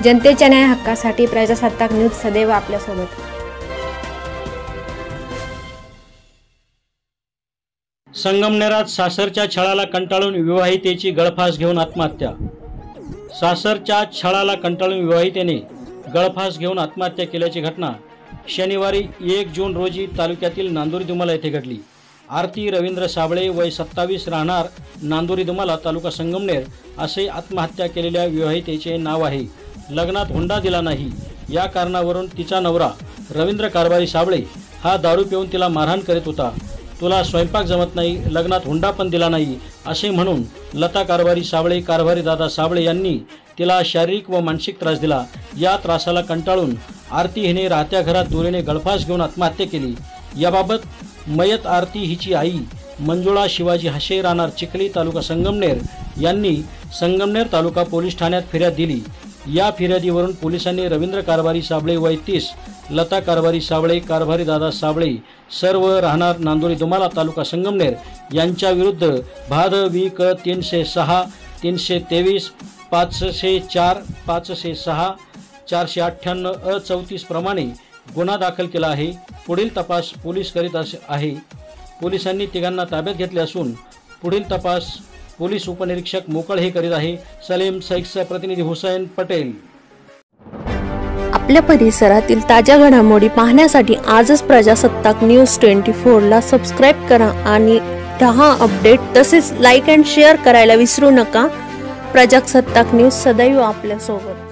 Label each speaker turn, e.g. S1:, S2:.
S1: जनतेच्या न्याय हक्कासाठी प्रजासत्ताक न्यूज सदैव आपल्यासोबत।
S2: संगमनेरात सासरच्या छळाला कंटाळून विवाहितेची गळफास घेऊन आत्महत्या। सासरच्या छळाला कंटाळून विवाहितेने गळफास घेऊन आत्महत्या केल्याची घटना शनिवारी 1 जून रोजी तालुक्यातील नांदुरी दुमाला येथे घडली। आरती रवींद्र साबळे वय 27 राहणार नांदुरी दुमाला तालुका संगमनेर असे आत्महत्या केलेल्या विवाहितेचे नाव आहे। लग्नात हुंडा दिला नाही या कारणावरून तिचा नवरा रवींद्र कारभारी साबळे हा दारू पिऊन तिला मारहाण करीत होता। तुला स्वयंपाक जमत नाही, लग्नात हुंडा पण दिला नाही असे म्हणून लता कारभारी साबळे कारभारी दादा साबळे यांनी तिला शारीरिक व मानसिक त्रास दिला। या त्रासाला कंटाळून आरती हिने राहत्या घरात दोरीने गळफास घेऊन आत्महत्या केली। याबाबत मयत आरती हिची आई मंजुळा शिवाजी हशे राहणार चिखली तालुका संगमनेर यांनी संगमनेर तालुका पोलीस ठाण्यात फिर्याद दिली। या फिर्यादीवरून पोलिसांनी रवींद्र कारभारी साबळे वय 30, लता कारभारी साबळे कारभारी दादा साबळे सर्व राहणार नांदुरी दुमाला तालुका संगमनेर यांच्या विरुद्ध भाद विक 306, 323, 504, 506, 498 34 प्रमाणे गुन्हा दाखल केला आहे। पुढील तपास पोलीस करीत आहे। पोलिसांनी तिघांना ताब्यात घेतले असून पुढील तपास पोलीस उपनिरीक्षक मोकळ हे करीत आहे। सलीम शेखचा प्रतिनिधी हुसैन पटेल।
S3: आपल्या परिसरातील ताज्या घडामोडी पाहण्यासाठी आजच प्रजासत्ताक न्यूज 24 ला सबस्क्राइब करा आणि 10 अपडेट तसेच लाईक अँड शेअर करायला विसरू नका। प्रजासत्ताक न्यूज सदैव आपल्या सोबत।